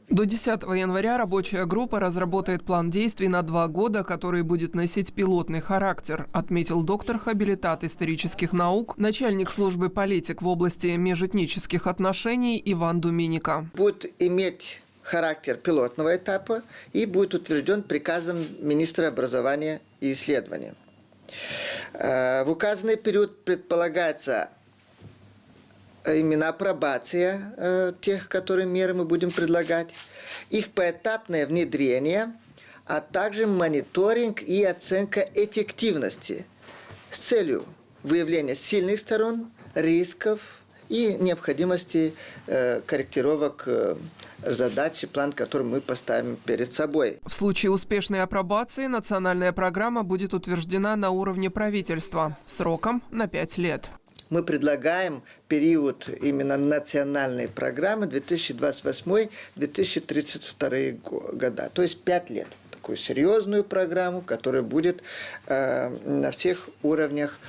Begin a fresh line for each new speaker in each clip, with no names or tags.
До 10 января рабочая группа разработает план действий на 2 года, который будет носить пилотный характер, отметил доктор-хабилитат исторических наук, начальник службы политик в области межэтнических отношений Иван Думиника.
Будет иметь характер пилотного этапа и будет утвержден приказом министра образования и исследования. В указанный период предполагается именно апробация тех, которые меры мы будем предлагать, их поэтапное внедрение, а также мониторинг и оценка эффективности с целью выявления сильных сторон, рисков и необходимости корректировок задачи, план, который мы поставим перед собой.
В случае успешной апробации национальная программа будет утверждена на уровне правительства сроком на 5 лет.
Мы предлагаем период именно национальной программы 2028-2032 года, то есть 5 лет. Такую серьезную программу, которая будет на всех уровнях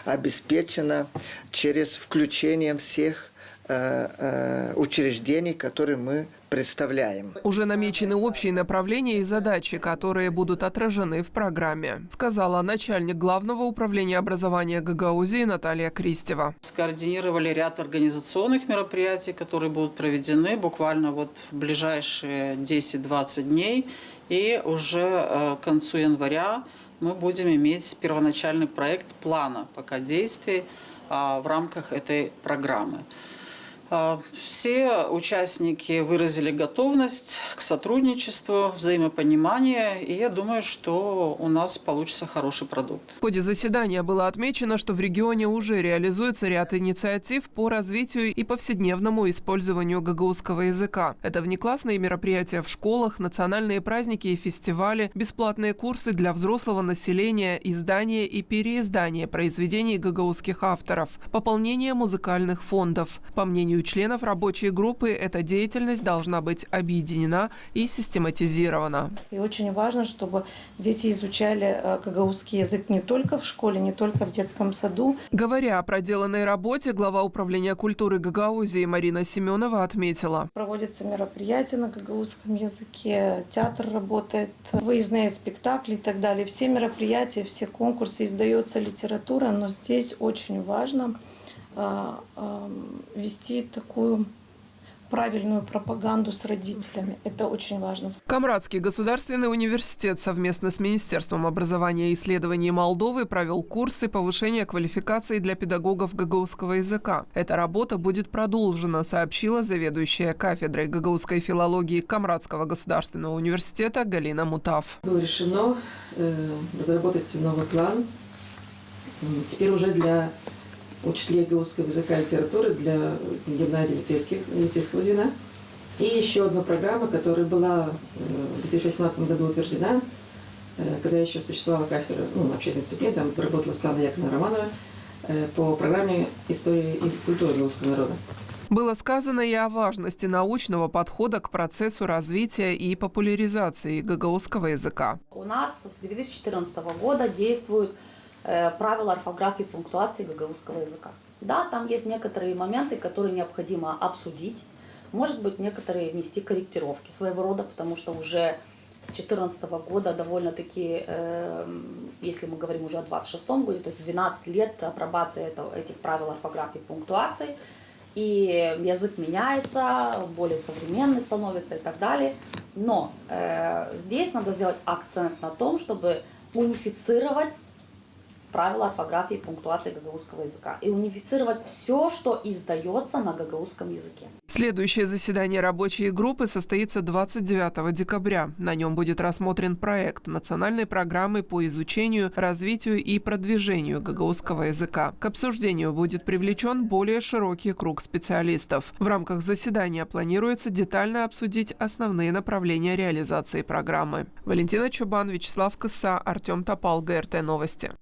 обеспечена через включение всех учреждений, которые мы представляем.
Уже намечены общие направления и задачи, которые будут отражены в программе, сказала начальник Главного управления образования Гагаузии Наталья Кристева.
Скоординировали ряд организационных мероприятий, которые будут проведены буквально в ближайшие 10-20 дней. И уже к концу января мы будем иметь первоначальный проект плана пока действий в рамках этой программы. Все участники выразили готовность к сотрудничеству, взаимопонимание, и я думаю, что у нас получится хороший продукт.
В ходе заседания было отмечено, что в регионе уже реализуется ряд инициатив по развитию и повседневному использованию гагаузского языка. Это внеклассные мероприятия в школах, национальные праздники и фестивали, бесплатные курсы для взрослого населения, издание и переиздание произведений гагаузских авторов, пополнение музыкальных фондов. По мнению членов рабочей группы, эта деятельность должна быть объединена и систематизирована.
И очень важно, чтобы дети изучали гагаузский язык не только в школе, не только в детском саду.
Говоря о проделанной работе, глава управления культуры Гагаузии Марина Семенова отметила.
Проводятся мероприятия на гагаузском языке, театр работает, выездные спектакли и так далее. Все мероприятия, все конкурсы, издается литература, но здесь очень важно вести такую правильную пропаганду с родителями. Это очень важно.
Камрадский государственный университет совместно с Министерством образования и исследований Молдовы провел курсы повышения квалификации для педагогов гагаузского языка. Эта работа будет продолжена, сообщила заведующая кафедрой гагаузской филологии Камрадского государственного университета Галина Мутав.
Было решено разработать новый план. Теперь уже для учителей гагаузского языка и литературы для гимназии лицейского звена. И еще одна программа, которая была в 2018 году утверждена, когда еще существовала кафедра общественной дисциплины, там работала Светлана Яковлевна Романова по программе «История и культура гагаузского народа».
Было сказано и о важности научного подхода к процессу развития и популяризации гагаузского языка.
У нас с 2014 года действуют правила орфографии и пунктуации гагаузского языка. Да, там есть некоторые моменты, которые необходимо обсудить, может быть, некоторые внести корректировки своего рода, потому что уже с 2014 года довольно-таки, если мы говорим уже о 2026 году, то есть 12 лет апробации этих правил орфографии и пунктуации, и язык меняется, более современный становится и так далее. Но здесь надо сделать акцент на том, чтобы унифицировать правила орфографии и пунктуации гагаузского языка и унифицировать все, что издается на гагаузском языке.
Следующее заседание рабочей группы состоится 29 декабря. На нем будет рассмотрен проект национальной программы по изучению, развитию и продвижению гагаузского языка. К обсуждению будет привлечен более широкий круг специалистов. В рамках заседания планируется детально обсудить основные направления реализации программы. Валентина Чубан, Вячеслав Кыса, Артем Топал, ГРТ Новости.